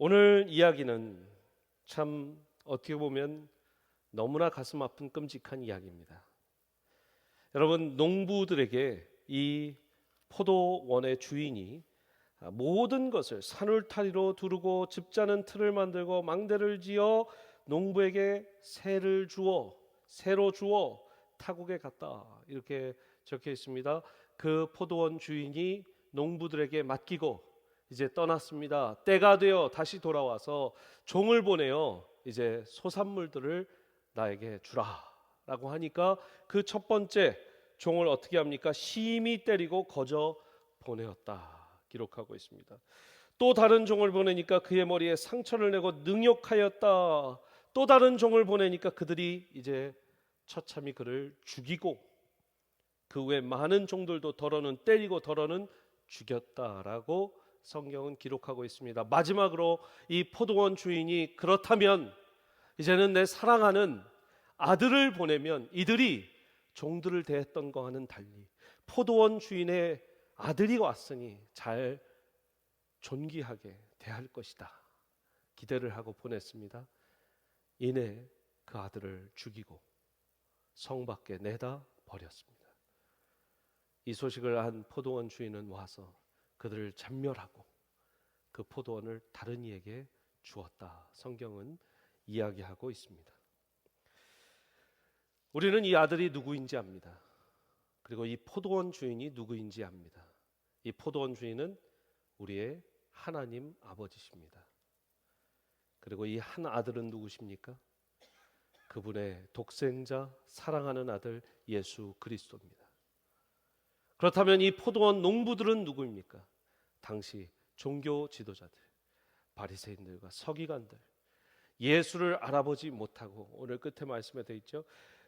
오늘 이야기는 참 어떻게 보면 너무나 가슴 아픈 끔찍한 이야기입니다. 여러분, 농부들에게 이 포도원의 주인이 모든 것을 산울타리로 두르고 즙자는 틀을 만들고 망대를 지어 농부에게 새로 주어 타국에 갔다, 이렇게 적혀 있습니다. 그 포도원 주인이 농부들에게 맡기고 이제 떠났습니다. 때가 되어 다시 돌아와서 종을 보내어 이제 소산물들을 나에게 주라 라고 하니까 그 첫 번째 종을 어떻게 합니까? 심히 때리고 거저 보내었다 기록하고 있습니다. 또 다른 종을 보내니까 그의 머리에 상처를 내고 능욕하였다. 또 다른 종을 보내니까 그들이 이제 처참히 그를 죽이고 그 외 많은 종들도 더러는 때리고 더러는 죽였다라고 성경은 기록하고 있습니다. 마지막으로 이 포도원 주인이 그렇다면 이제는 내 사랑하는 아들을 보내면 이들이 종들을 대했던 것과는 달리 포도원 주인의 아들이 왔으니 잘 존귀하게 대할 것이다 기대를 하고 보냈습니다. 이내 그 아들을 죽이고 성 밖에 내다 버렸습니다. 이 소식을 한 포도원 주인은 와서 그들을 전멸하고 그 포도원을 다른 이에게 주었다 성경은 이야기하고 있습니다. 우리는 이 아들이 누구인지 압니다. 그리고 이 포도원 주인이 누구인지 압니다. 이 포도원 주인은 우리의 하나님 아버지십니다. 그리고 이 한 아들은 누구십니까? 그분의 독생자 사랑하는 아들 예수 그리스도입니다. 그렇다면 이 포도원 농부들은 누구입니까? 당시 종교 지도자들, 바리새인들과 서기관들, 예수를 알아보지 못하고 오늘 끝에 말씀에 되어 있죠.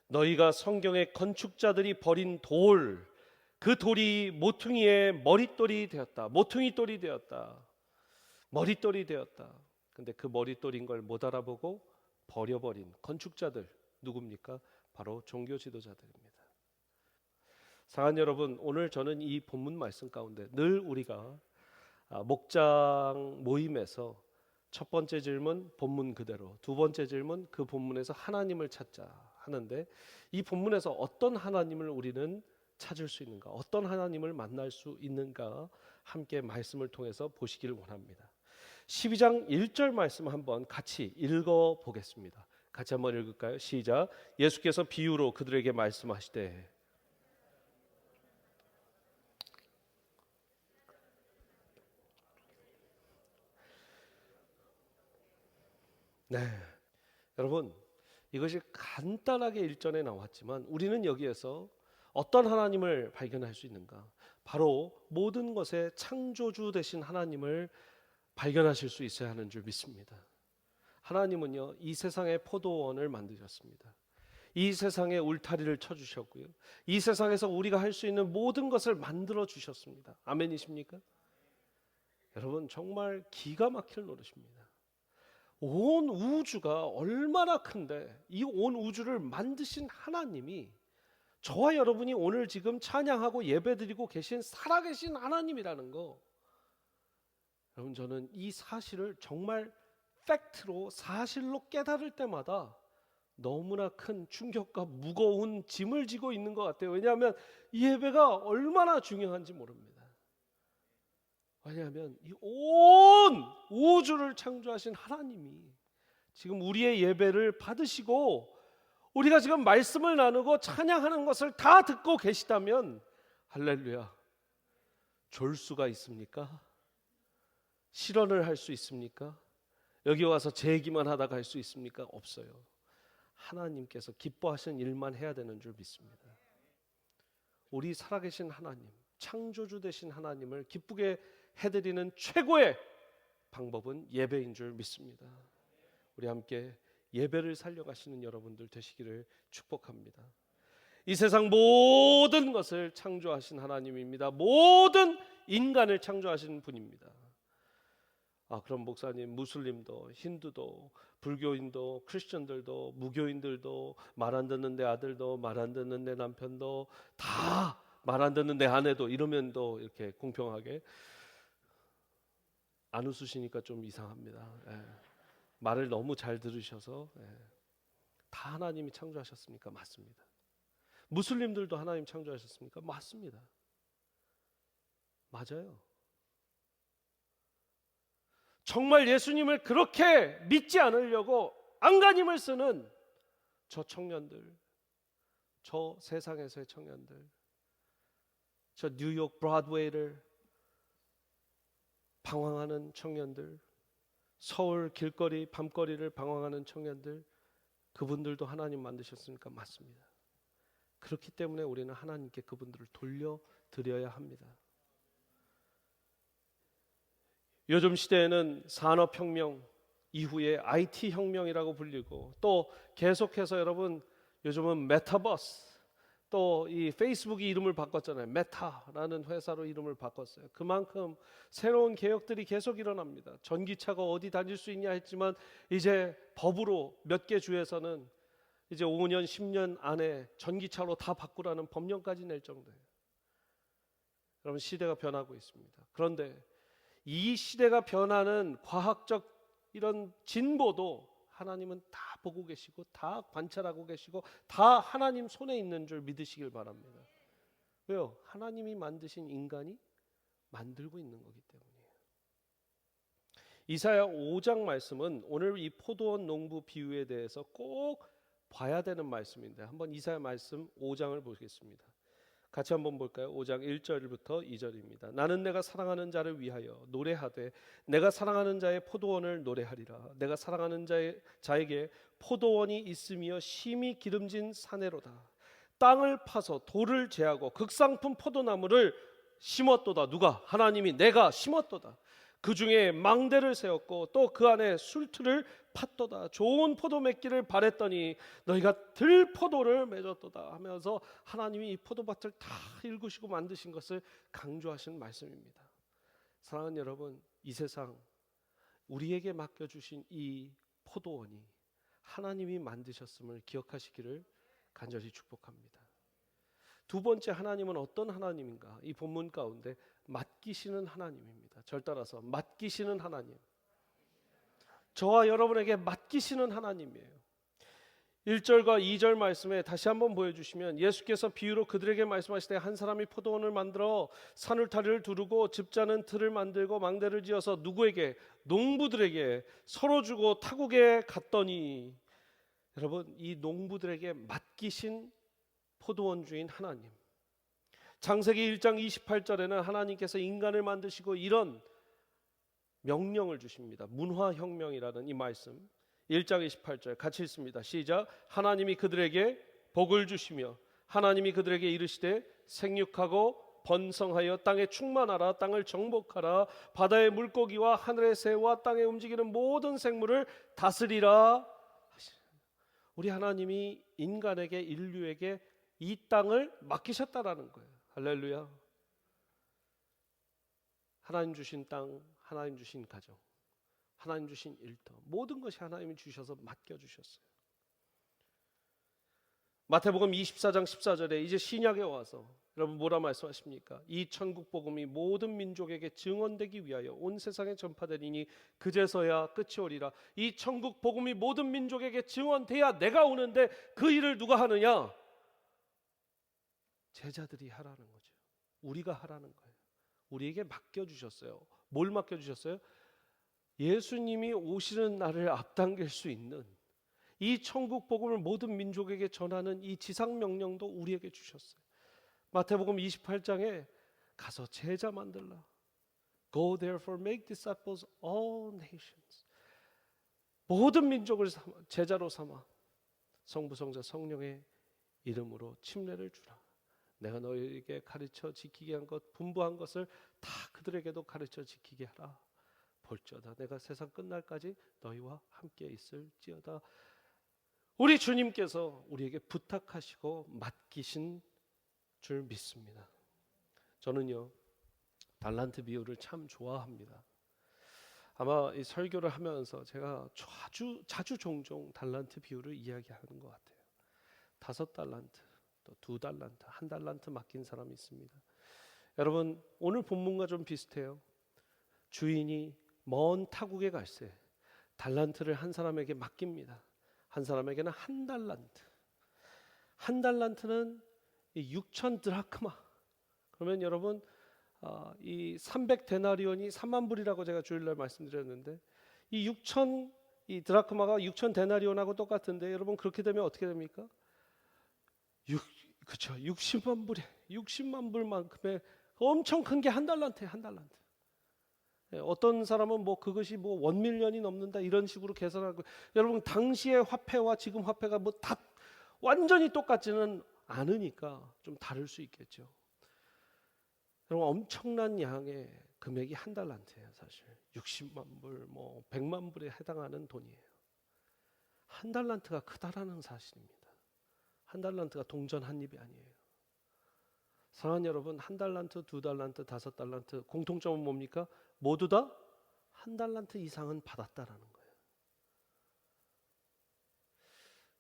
너희가 성경의 건축자들이 버린 돌, 그 돌이 모퉁이의 머릿돌이 되었다. 모퉁이돌이 되었다. 머릿돌이 되었다. 근데 그 머릿돌인 걸 못 알아보고 버려버린 건축자들 누굽니까? 바로 종교 지도자들입니다. 사랑하는 여러분, 오늘 저는 이 본문 말씀 가운데 늘 우리가 목장 모임에서 첫 번째 질문 본문 그대로, 두 번째 질문 그 본문에서 하나님을 찾자 하는데 이 본문에서 어떤 하나님을 우리는 찾을 수 있는가, 어떤 하나님을 만날 수 있는가 함께 말씀을 통해서 보시기를 원합니다. 12장 1절 말씀 한번 같이 읽어보겠습니다. 같이 한번 읽을까요? 시작. 예수께서 비유로 그들에게 말씀하시되 네, 여러분, 이것이 간단하게 일전에 나왔지만 우리는 여기에서 어떤 하나님을 발견할 수 있는가? 바로 모든 것의 창조주 되신 하나님을 발견하실 수 있어야 하는 줄 믿습니다. 하나님은요, 이 세상의 포도원을 만드셨습니다. 이 세상에 울타리를 쳐주셨고요, 이 세상에서 우리가 할 수 있는 모든 것을 만들어 주셨습니다. 아멘이십니까? 여러분, 정말 기가 막힐 노릇입니다. 온 우주가 얼마나 큰데 이 온 우주를 만드신 하나님이 저와 여러분이 오늘 지금 찬양하고 예배드리고 계신 살아계신 하나님이라는 거, 여러분, 저는 이 사실을 정말 팩트로 사실로 깨달을 때마다 너무나 큰 충격과 무거운 짐을 지고 있는 것 같아요. 왜냐하면 이 예배가 얼마나 중요한지 모릅니다. 왜냐하면 이 온 우주를 창조하신 하나님이 지금 우리의 예배를 받으시고 우리가 지금 말씀을 나누고 찬양하는 것을 다 듣고 계시다면 할렐루야, 졸 수가 있습니까? 실언을 할 수 있습니까? 여기 와서 제 얘기만 하다 갈 수 있습니까? 없어요. 하나님께서 기뻐하시는 일만 해야 되는 줄 믿습니다. 우리 살아계신 하나님, 창조주 되신 하나님을 기쁘게 해드리는 최고의 방법은 예배인 줄 믿습니다. 우리 함께 예배를 살려가시는 여러분들 되시기를 축복합니다. 이 세상 모든 것을 창조하신 하나님입니다. 모든 인간을 창조하신 분입니다. 그럼 목사님, 무슬림도 힌두도 불교인도 크리스천들도 무교인들도 말 안 듣는 내 아들도 말 안 듣는 내 남편도 다 말 안 듣는 내 아내도 이러면 또 이렇게 공평하게, 안 웃으시니까 좀 이상합니다. 예. 말을 너무 잘 들으셔서. 예. 다 하나님이 창조하셨습니까? 맞습니다. 무슬림들도 하나님 창조하셨습니까? 맞습니다. 맞아요. 정말 예수님을 그렇게 믿지 않으려고 안간힘을 쓰는 저 청년들, 저 세상에서의 청년들, 저 뉴욕 브로드웨이를 방황하는 청년들, 서울 길거리 밤거리를 방황하는 청년들, 그분들도 하나님 만드셨으니까 맞습니다. 그렇기 때문에 우리는 하나님께 그분들을 돌려드려야 합니다. 요즘 시대에는 산업혁명 이후에 IT혁명이라고 불리고, 또 계속해서 여러분 요즘은 메타버스, 또 이 페이스북이 이름을 바꿨잖아요. 메타라는 회사로 이름을 바꿨어요. 그만큼 새로운 개혁들이 계속 일어납니다. 전기차가 어디 다닐 수 있냐 했지만 이제 법으로 몇 개 주에서는 이제 5년 10년 안에 전기차로 다 바꾸라는 법령까지 낼 정도예요. 여러분, 시대가 변하고 있습니다. 그런데 이 시대가 변하는 과학적 이런 진보도 하나님은 다 보고 계시고 다 관찰하고 계시고 다 하나님 손에 있는 줄 믿으시길 바랍니다. 왜요? 하나님이 만드신 인간이 만들고 있는 거기 때문이에요. 이사야 5장 말씀은 오늘 이 포도원 농부 비유에 대해서 꼭 봐야 되는 말씀인데, 한번 이사야 말씀 5장을 보겠습니다. 같이 한번 볼까요? 5장 1절부터 2절입니다. 나는 내가 사랑하는 자를 위하여 노래하되 내가 사랑하는 자의 포도원을 노래하리라. 내가 사랑하는 자에게 포도원이 있으며 심히 기름진 사내로다. 땅을 파서 돌을 제하고 극상품 포도나무를 심었도다. 누가? 하나님이 내가 심었도다. 그 중에 망대를 세웠고 또 그 안에 술틀을 팠도다. 좋은 포도 맺기를 바랬더니 너희가 들포도를 맺었도다 하면서 하나님이 이 포도밭을 다 일구시고 만드신 것을 강조하신 말씀입니다. 사랑하는 여러분, 이 세상 우리에게 맡겨주신 이 포도원이 하나님이 만드셨음을 기억하시기를 간절히 축복합니다. 두 번째, 하나님은 어떤 하나님인가? 이 본문 가운데 맡기시는 하나님입니다. 절 따라서 맡기시는 하나님. 저와 여러분에게 맡기시는 하나님이에요. 1절과 2절 말씀에 다시 한번 보여주시면, 예수께서 비유로 그들에게 말씀하시되 한 사람이 포도원을 만들어 산울타리를 두르고 집자는 틀을 만들고 망대를 지어서 누구에게? 농부들에게 서로 주고 타국에 갔더니, 여러분, 이 농부들에게 맡기신 포도원 주인 하나님. 창세기 1장 28절에는 하나님께서 인간을 만드시고 이런 명령을 주십니다. 문화혁명이라는 이 말씀 1장 28절 같이 읽습니다. 시작. 하나님이 그들에게 복을 주시며 하나님이 그들에게 이르시되 생육하고 번성하여 땅에 충만하라. 땅을 정복하라. 바다의 물고기와 하늘의 새와 땅에 움직이는 모든 생물을 다스리라. 우리 하나님이 인간에게, 인류에게 이 땅을 맡기셨다라는 거예요. 할렐루야. 하나님 주신 땅, 하나님 주신 가정, 하나님 주신 일터, 모든 것이 하나님이 주셔서 맡겨주셨어요. 마태복음 24장 14절에 이제 신약에 와서 여러분 뭐라 말씀하십니까? 이 천국 복음이 모든 민족에게 증언되기 위하여 온 세상에 전파되리니 그제서야 끝이 오리라. 이 천국 복음이 모든 민족에게 증언돼야 내가 오는데 그 일을 누가 하느냐? 제자들이 하라는 거죠. 우리가 하라는 거예요. 우리에게 맡겨주셨어요. 뭘 맡겨주셨어요? 예수님이 오시는 날을 앞당길 수 있는 이 천국 복음을 모든 민족에게 전하는 이 지상 명령도 우리에게 주셨어요. 마태복음 28장에 가서 제자 만들라. Go therefore make disciples all nations. 모든 민족을 제자로 삼아 성부 성자 성령의 이름으로 침례를 주라. 내가 너희에게 가르쳐 지키게 한 것, 분부한 것을 다 그들에게도 가르쳐 지키게 하라. 볼지어다 내가 세상 끝날까지 너희와 함께 있을지어다. 우리 주님께서 우리에게 부탁하시고 맡기신 줄 믿습니다. 저는요, 달란트 비유를 참 좋아합니다. 아마 이 설교를 하면서 제가 자주 종종 달란트 비유를 이야기하는 것 같아요. 5달란트, 또 2달란트, 1달란트 맡긴 사람이 있습니다. 여러분, 오늘 본문과 좀 비슷해요. 주인이 먼 타국에 갈새 달란트를 한 사람에게 맡깁니다. 한 사람에게는 한 달란트. 한 달란트는 6천 드라크마. 그러면 여러분 이 300데나리온이 3만 불이라고 제가 주일날 말씀드렸는데 이 6천 이 드라크마가 6천 데나리온하고 똑같은데 여러분 그렇게 되면 어떻게 됩니까? 그렇죠. 60만 불에 60만 불만큼의 엄청 큰 게 한 달란트예요. 한 달란트. 어떤 사람은 뭐 그것이 뭐 1밀리언이 넘는다 이런 식으로 계산하고 여러분 당시의 화폐와 지금 화폐가 뭐 다 완전히 똑같지는 않으니까 좀 다를 수 있겠죠. 여러분 엄청난 양의 금액이 한 달란트예요. 사실 60만 불, 뭐 100만 불에 해당하는 돈이에요. 한 달란트가 크다라는 사실입니다. 한 달란트가 동전 한 입이 아니에요. 사랑하는 여러분, 한 달란트, 두 달란트, 다섯 달란트 공통점은 뭡니까? 모두 다 한 달란트 이상은 받았다라는 거예요.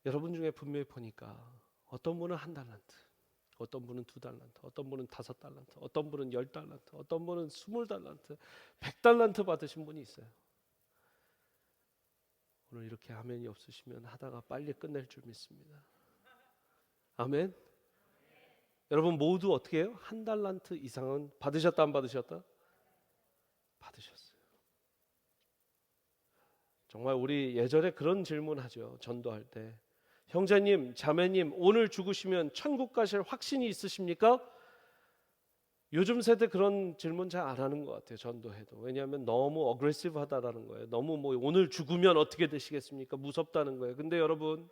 여러분 중에 분명히 보니까 어떤 분은 한 달란트, 어떤 분은 두 달란트, 어떤 분은 다섯 달란트, 어떤 분은 10달란트, 어떤 분은 20달란트, 100달란트 받으신 분이 있어요. 오늘 이렇게 아멘이 없으시면 하다가 빨리 끝낼 줄 믿습니다. 아멘. 여러분 모두 어떻게 해요? 한 달란트 이상은 받으셨다 안 받으셨다? 받으셨어요. 정말 우리 예전에 그런 질문하죠. 전도할 때. 형제님, 자매님, 오늘 죽으시면 천국 가실 확신이 있으십니까? 요즘 세대 그런 질문 잘 안 하는 것 같아요. 전도해도. 왜냐하면 너무 어그레시브하다라는 거예요. 너무 뭐 오늘 죽으면 어떻게 되시겠습니까? 무섭다는 거예요. 근데 여러분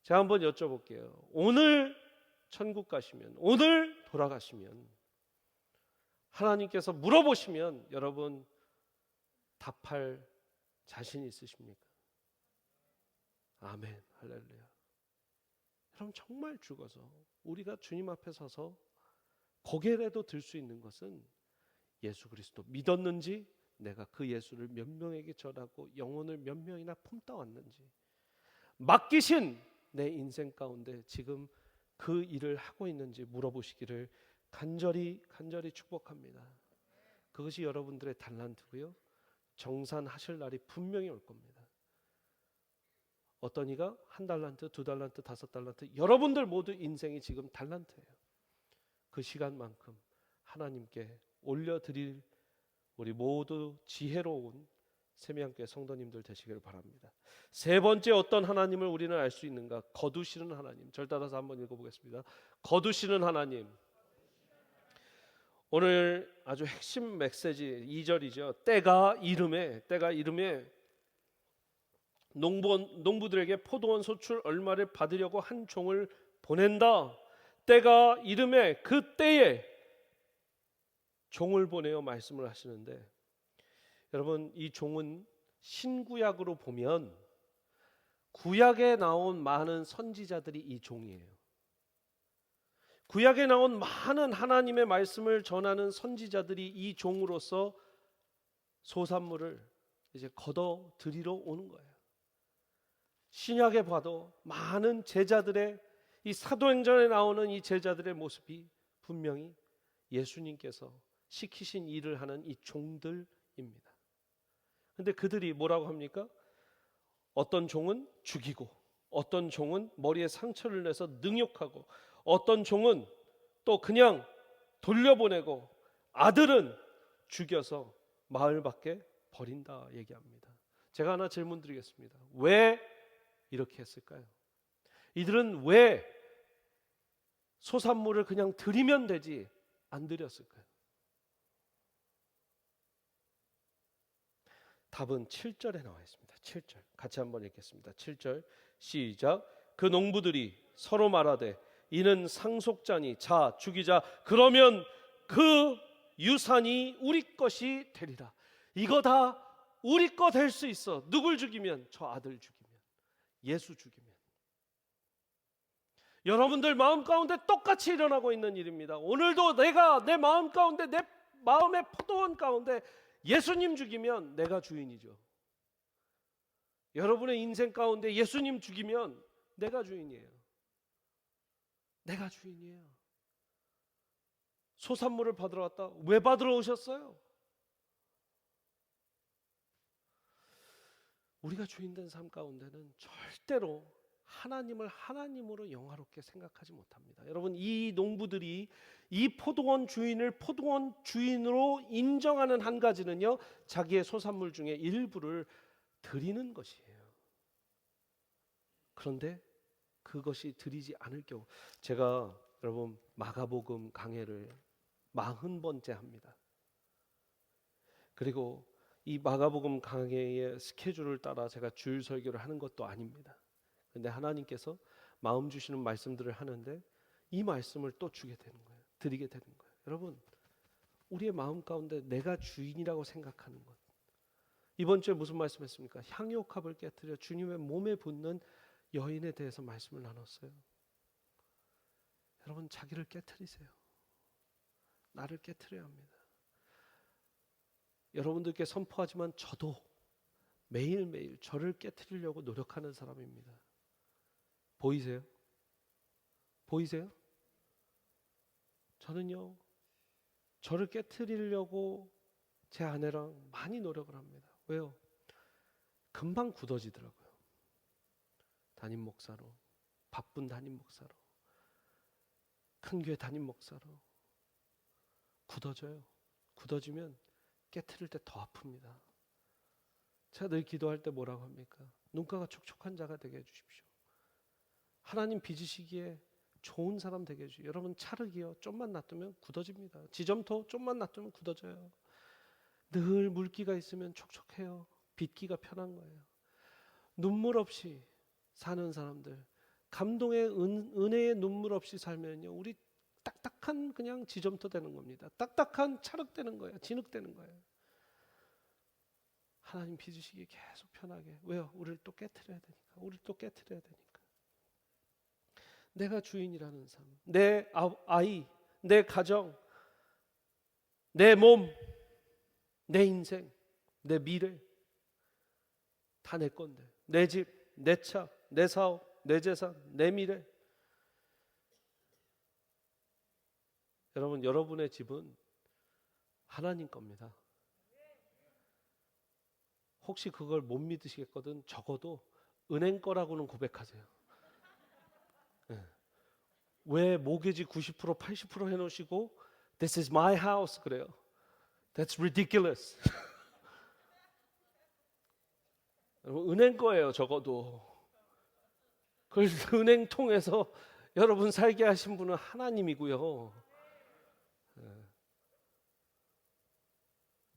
제가 한번 여쭤볼게요. 오늘 천국 가시면, 오늘 돌아가시면 하나님께서 물어보시면 여러분 답할 자신 있으십니까? 아멘, 할렐루야. 여러분 정말 죽어서 우리가 주님 앞에 서서 고개라도 들 수 있는 것은 예수 그리스도 믿었는지, 내가 그 예수를 몇 명에게 전하고 영혼을 몇 명이나 품다 왔는지, 맡기신 내 인생 가운데 지금 그 일을 하고 있는지 물어보시기를 간절히 축복합니다. 그것이 여러분들의 달란트고요. 정산하실 날이 분명히 올 겁니다. 어떤 이가 한 달란트, 두 달란트, 다섯 달란트, 여러분들 모두 인생이 지금 달란트예요. 그 시간만큼 하나님께 올려드릴 우리 모두 지혜로운 세미함교회 성도님들 되시기를 바랍니다. 세 번째 어떤 하나님을 우리는 알 수 있는가? 거두시는 하나님. 절 따라서 한번 읽어보겠습니다. 거두시는 하나님. 오늘 아주 핵심 메시지 2절이죠. 때가 이름에 농부들에게 포도원 소출 얼마를 받으려고 한 종을 보낸다. 때가 이름에 그 때에 종을 보내어 말씀을 하시는데, 여러분 이 종은 신구약으로 보면 구약에 나온 많은 선지자들이 이 종이에요. 구약에 나온 많은 하나님의 말씀을 전하는 선지자들이 이 종으로서 소산물을 이제 걷어 들이러 오는 거예요. 신약에 봐도 많은 제자들의 이 사도행전에 나오는 이 제자들의 모습이 분명히 예수님께서 시키신 일을 하는 이 종들입니다. 근데 그들이 뭐라고 합니까? 어떤 종은 죽이고, 어떤 종은 머리에 상처를 내서 능욕하고, 어떤 종은 또 그냥 돌려보내고, 아들은 죽여서 마을 밖에 버린다 얘기합니다. 제가 하나 질문 드리겠습니다. 왜 이렇게 했을까요? 이들은 왜 소산물을 그냥 드리면 되지 안 드렸을까요? 답은 7절에 나와 있습니다. 7절 같이 한번 읽겠습니다. 7절 시작. 그 농부들이 서로 말하되 이는 상속자니 자 죽이자. 그러면 그 유산이 우리 것이 되리라. 이거 다 우리 거 될 수 있어. 누굴 죽이면? 저 아들 죽이면, 예수 죽이면. 여러분들 마음 가운데 똑같이 일어나고 있는 일입니다. 오늘도 내가 내 마음 가운데, 내 마음의 포도원 가운데 예수님 죽이면 내가 주인이죠. 여러분의 인생 가운데 예수님 죽이면 내가 주인이에요. 내가 주인이에요. 소산물을 받으러 왔다. 왜 받으러 오셨어요? 우리가 주인된 삶 가운데는 절대로 하나님을 하나님으로 영화롭게 생각하지 못합니다. 여러분, 이 농부들이 이 포도원 주인을 포도원 주인으로 인정하는 한 가지는요, 자기의 소산물 중에 일부를 드리는 것이에요. 그런데 그것이 드리지 않을 경우, 제가 여러분 마가복음 강해를 40번째 합니다. 그리고 이 마가복음 강해의 스케줄을 따라 제가 주일 설교를 하는 것도 아닙니다. 근데 하나님께서 마음 주시는 말씀들을 하는데 이 말씀을 또 주게 되는 거예요. 드리게 되는 거예요. 여러분, 우리의 마음 가운데 내가 주인이라고 생각하는 것. 이번 주에 무슨 말씀했습니까? 향유옥합을 깨뜨려 주님의 몸에 붙는 여인에 대해서 말씀을 나눴어요. 여러분, 자기를 깨뜨리세요. 나를 깨뜨려야 합니다. 여러분들께 선포하지만 저도 매일매일 저를 깨뜨리려고 노력하는 사람입니다. 보이세요? 보이세요? 저는요, 저를 깨뜨리려고 제 아내랑 많이 노력을 합니다. 왜요? 금방 굳어지더라고요. 담임 목사로, 바쁜 담임 목사로, 큰 교회 담임 목사로 굳어져요. 굳어지면 깨트릴 때 더 아픕니다. 제가 늘 기도할 때 뭐라고 합니까? 눈가가 촉촉한 자가 되게 해주십시오. 하나님 빚으시기에 좋은 사람 되게 해주십시오. 여러분, 찰흙이요, 좀만 놔두면 굳어집니다. 지점토 좀만 놔두면 굳어져요. 늘 물기가 있으면 촉촉해요. 빚기가 편한 거예요. 눈물 없이 사는 사람들, 감동의 은혜의 눈물 없이 살면요, 우리 딱딱한 그냥 지점토 되는 겁니다. 딱딱한 찰흙 되는 거예요. 진흙 되는 거예요. 하나님 빚으시기 계속 편하게. 왜요? 우리를 또 깨트려야 되니까. 우리를 또 깨트려야 되니까. 내가 주인이라는 삶, 내 아이, 내 가정, 내 몸, 내 인생, 내 미래 다 내 건데, 내 집, 내 차, 내 사업, 내 재산, 내 미래. 여러분, 여러분의 집은 하나님 겁니다. 혹시 그걸 못 믿으시겠거든 적어도 은행 거라고는 고백하세요. 네. 왜 모기지 90% 80% 해놓으시고 This is my house 그래요? That's ridiculous. 은행 거예요. 적어도 그걸 은행 통해서 여러분 살게 하신 분은 하나님이고요.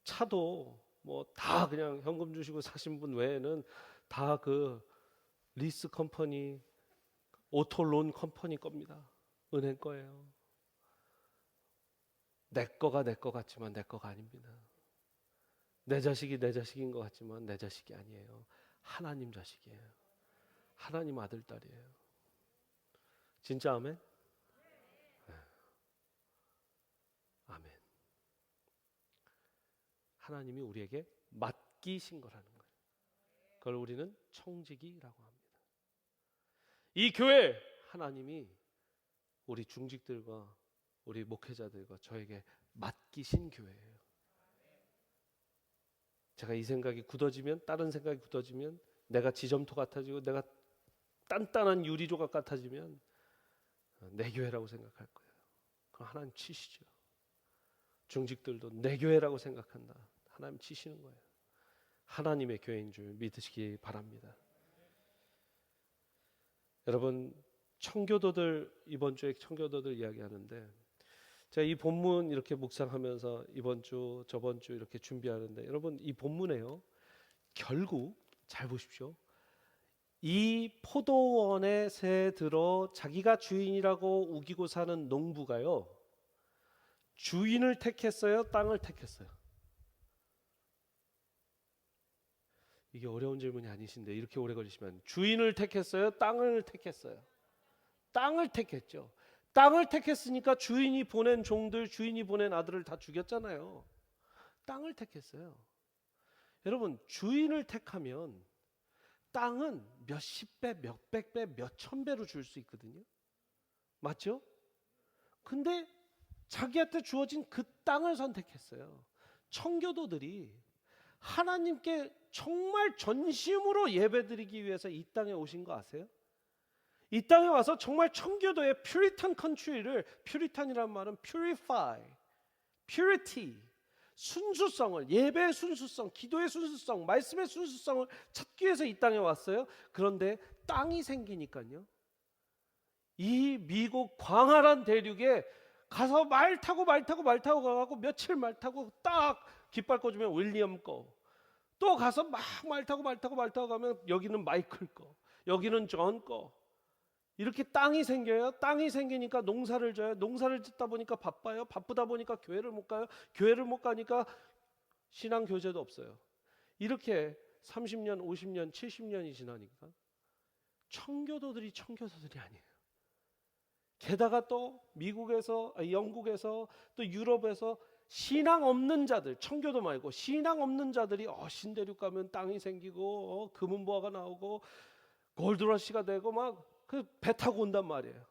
차도 뭐 다 그냥 현금 주시고 사신 분 외에는 다 그 리스 컴퍼니, 오토론 컴퍼니 겁니다. 은행 거예요. 내 거가 내 거 같지만 내 거가 아닙니다. 내 자식이 내 자식인 것 같지만 내 자식이 아니에요. 하나님 자식이에요. 하나님 아들 딸이에요. 진짜 아멘? 네. 아멘. 하나님이 우리에게 맡기신 거라는 거예요. 그걸 우리는 청지기라고 합니다. 이 교회 하나님이 우리 중직들과 우리 목회자들과 저에게 맡기신 교회예요. 제가 이 생각이 굳어지면, 다른 생각이 굳어지면, 내가 지점토 같아지고 내가 단단한 유리 조각 같아지면 내 교회라고 생각할 거예요. 그럼 하나님 치시죠. 중직들도 내 교회라고 생각한다. 하나님 치시는 거예요. 하나님의 교회인 줄 믿으시기 바랍니다. 여러분, 청교도들, 이번 주에 청교도들 이야기하는데, 제가 이 본문 이렇게 묵상하면서 이번 주 저번 주 이렇게 준비하는데, 여러분, 이 본문에요, 결국 잘 보십시오. 이 포도원에 새 들어 자기가 주인이라고 우기고 사는 농부가요, 주인을 택했어요? 땅을 택했어요? 이게 어려운 질문이 아니신데 이렇게 오래 걸리시면, 주인을 택했어요? 땅을 택했어요? 땅을 택했죠. 땅을 택했으니까 주인이 보낸 종들, 주인이 보낸 아들을 다 죽였잖아요. 땅을 택했어요. 여러분, 주인을 택하면 땅은 몇십 배, 몇백 배, 몇천 배로 줄 수 있거든요. 맞죠? 근데 자기한테 주어진 그 땅을 선택했어요. 청교도들이 하나님께 정말 전심으로 예배드리기 위해서 이 땅에 오신 거 아세요? 이 땅에 와서 정말 청교도의 퓨리탄 컨트리를, 퓨리탄이란 말은 purify, purity, 순수성을, 예배의 순수성, 기도의 순수성, 말씀의 순수성을 찾기 위해서 이 땅에 왔어요. 그런데 땅이 생기니까요, 이 미국 광활한 대륙에 가서 말 타고 가고 며칠 말 타고 딱 깃발 꽂으면 윌리엄 거, 또 가서 막 말 타고 가면 여기는 마이클 거, 여기는 존 거. 이렇게 땅이 생겨요. 땅이 생기니까 농사를 져요. 농사를 짓다 보니까 바빠요. 바쁘다 보니까 교회를 못 가요. 교회를 못 가니까 신앙 교제도 없어요. 이렇게 30년, 50년, 70년이 지나니까 청교도들이 아니에요. 게다가 또 미국에서, 영국에서, 또 유럽에서 신앙 없는 자들, 청교도 말고 신앙 없는 자들이 신대륙 가면 땅이 생기고 금은보화가 나오고 골드러시가 되고 막 그 배 타고 온단 말이에요.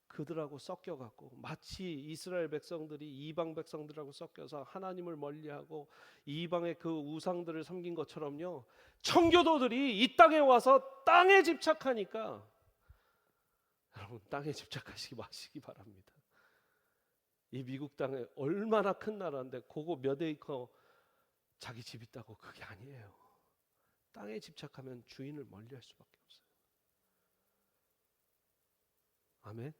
그들하고 섞여갖고 마치 이스라엘 백성들이 이방 백성들하고 섞여서 하나님을 멀리하고 이방의 그 우상들을 섬긴 것처럼요, 청교도들이 이 땅에 와서 땅에 집착하니까, 여러분 땅에 집착하시기 마시기 바랍니다. 이 미국 땅에 얼마나 큰 나라인데 그거 몇 에이커 자기 집 있다고 그게 아니에요. 땅에 집착하면 주인을 멀리할 수밖에 없어요. 아멘.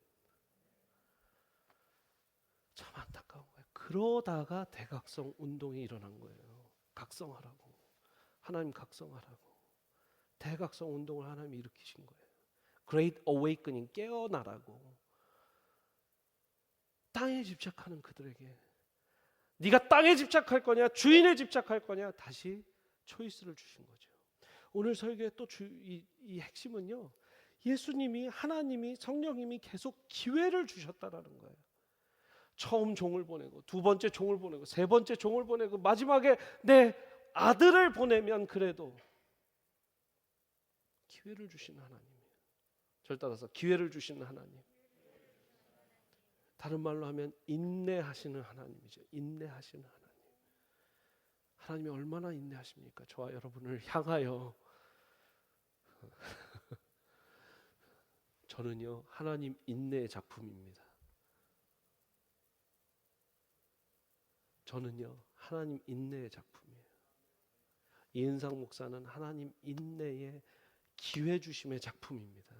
참 안타까운 거예요. 그러다가 대각성 운동이 일어난 거예요. 각성하라고, 하나님 각성하라고 대각성 운동을 하나님이 일으키신 거예요. Great Awakening, 깨어나라고. 땅에 집착하는 그들에게 네가 땅에 집착할 거냐 주인에 집착할 거냐, 다시 초이스를 주신 거죠. 오늘 설교의 또 이 핵심은요, 예수님이, 하나님이, 성령님이 계속 기회를 주셨다라는 거예요. 처음 종을 보내고 두 번째 종을 보내고 세 번째 종을 보내고 마지막에 내 아들을 보내면 그래도 기회를 주시는 하나님이에요. 절 따라서 기회를 주시는 하나님, 다른 말로 하면 인내하시는 하나님이죠. 인내하시는 하나님. 하나님이 얼마나 인내하십니까? 저와 여러분을 향하여. 저는요, 하나님 인내의 작품입니다. 저는요, 하나님 인내의 작품이에요. 이은상 목사는 하나님 인내의 기회 주심의 작품입니다.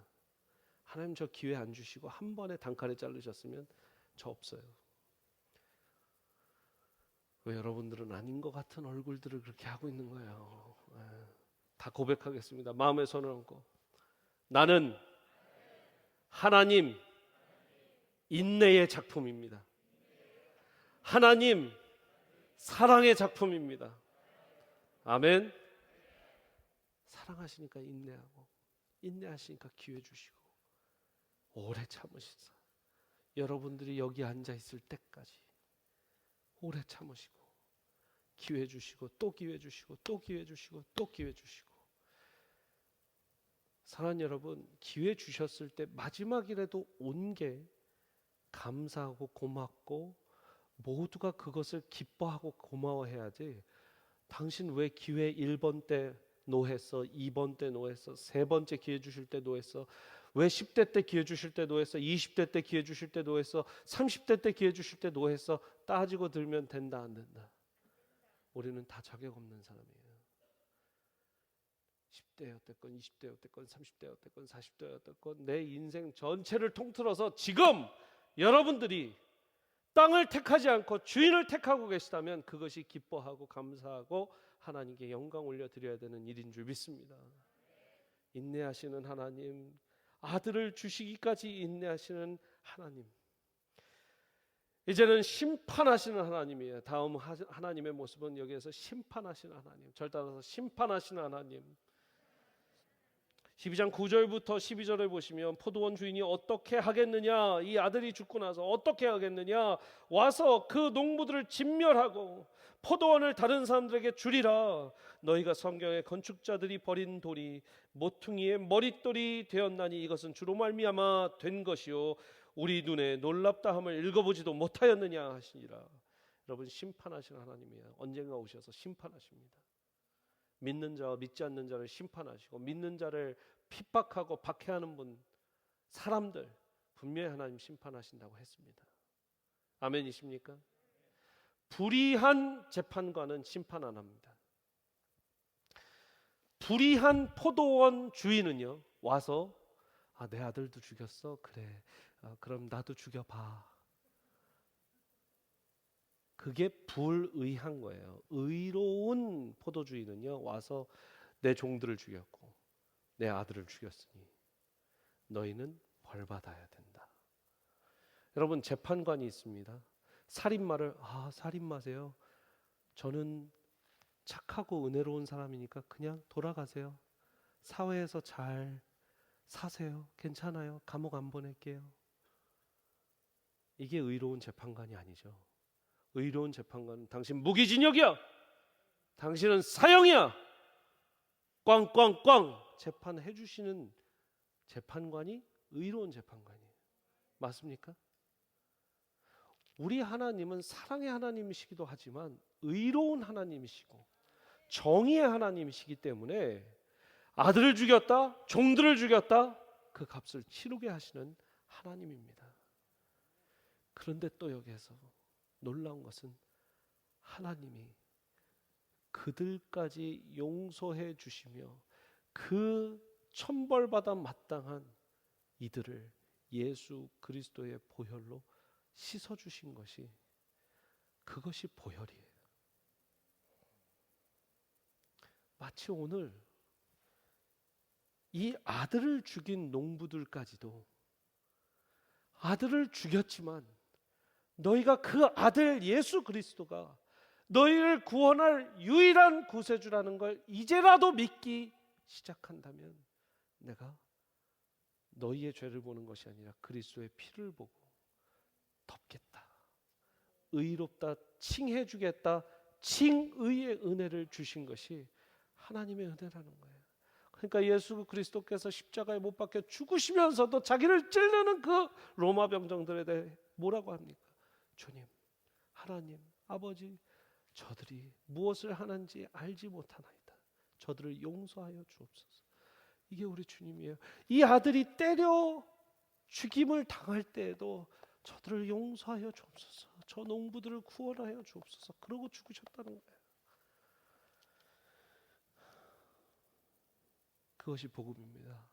하나님 저 기회 안 주시고 한 번에 단칼에 자르셨으면 저 없어요. 왜 여러분들은 아닌 것 같은 얼굴들을 그렇게 하고 있는 거예요? 다 고백하겠습니다. 마음에 손을 얹고, 나는 하나님 인내의 작품입니다. 하나님 사랑의 작품입니다. 아멘. 사랑하시니까 인내하고, 인내하시니까 기회 주시고, 오래 참으시사 여러분들이 여기 앉아 있을 때까지 오래 참으시고, 기회 주시고, 또 기회 주시고, 또 기회 주시고, 또 기회 주시고. 사랑하는 여러분, 기회 주셨을 때 마지막이라도 온 게 감사하고 고맙고 모두가 그것을 기뻐하고 고마워해야지, 당신 왜 기회 1번 때 노했어, 2번 때 노했어, 3번째 기회 주실 때 노했어, 왜 10대 때 기회 주실 때 노했어, 20대 때 기회 주실 때 노했어, 30대 때 기회 주실 때 노했어, 따지고 들면 된다 안 된다? 우리는 다 자격 없는 사람이에요. 10대였던 20대였던 30대였던 40대였던 내 인생 전체를 통틀어서 지금 여러분들이 땅을 택하지 않고 주인을 택하고 계시다면 그것이 기뻐하고 감사하고 하나님께 영광 올려드려야 되는 일인 줄 믿습니다. 인내하시는 하나님, 아들을 주시기까지 인내하시는 하나님, 이제는 심판하시는 하나님이에요. 다음 하나님의 모습은 여기에서 심판하시는 하나님, 절 따라서 심판하시는 하나님. 12장 9절부터 12절을 보시면 포도원 주인이 어떻게 하겠느냐, 이 아들이 죽고 나서 어떻게 하겠느냐, 와서 그 농부들을 진멸하고 포도원을 다른 사람들에게 주리라. 너희가 성경의 건축자들이 버린 돌이 모퉁이의 머릿돌이 되었나니 이것은 주로 말미암아 된 것이요 우리 눈에 놀랍다함을 읽어보지도 못하였느냐 하시니라. 여러분, 심판하시는 하나님이에요. 언젠가 오셔서 심판하십니다. 믿는 자와 믿지 않는 자를 심판하시고 믿는 자를 핍박하고 박해하는 분, 사람들 분명히 하나님 심판하신다고 했습니다. 아멘이십니까? 불의한 재판관은 심판 안 합니다. 불의한 포도원 주인은요, 와서 내 아들도 죽였어? 그래, 그럼 나도 죽여봐. 그게 불의한 거예요. 의로운 포도주인은요, 와서 내 종들을 죽였고 내 아들을 죽였으니 너희는 벌 받아야 된다. 여러분, 재판관이 있습니다. 살인마를 살인마세요? 저는 착하고 은혜로운 사람이니까 그냥 돌아가세요. 사회에서 잘 사세요. 괜찮아요. 감옥 안 보낼게요. 이게 의로운 재판관이 아니죠. 의로운 재판관은 당신 무기징역이야. 당신은 사형이야. 꽝꽝꽝 재판해 주시는 재판관이 의로운 재판관이에요. 맞습니까? 우리 하나님은 사랑의 하나님이시기도 하지만 의로운 하나님이시고 정의의 하나님이시기 때문에 아들을 죽였다, 종들을 죽였다, 그 값을 치르게 하시는 하나님입니다. 그런데 또 여기에서 놀라운 것은 하나님이 그들까지 용서해 주시며 그 천벌받아 마땅한 이들을 예수 그리스도의 보혈로 씻어주신 것이, 그것이 보혈이에요. 마치 오늘 이 아들을 죽인 농부들까지도 아들을 죽였지만 너희가 그 아들 예수 그리스도가 너희를 구원할 유일한 구세주라는 걸 이제라도 믿기 시작한다면 내가 너희의 죄를 보는 것이 아니라 그리스도의 피를 보고 덮겠다, 의롭다 칭해 주겠다, 칭의의 은혜를 주신 것이 하나님의 은혜라는 거예요. 그러니까 예수 그리스도께서 십자가에 못 박혀 죽으시면서도 자기를 찌르는 그 로마 병정들에 대해 뭐라고 합니까? 주님, 하나님, 아버지, 저들이 무엇을 하는지 알지 못하나이다. 저들을 용서하여 주옵소서. 이게 우리 주님이에요. 이 아들이 때려 죽임을 당할 때에도 저들을 용서하여 주옵소서, 저 농부들을 구원하여 주옵소서, 그러고 죽으셨다는 거예요. 그것이 복음입니다.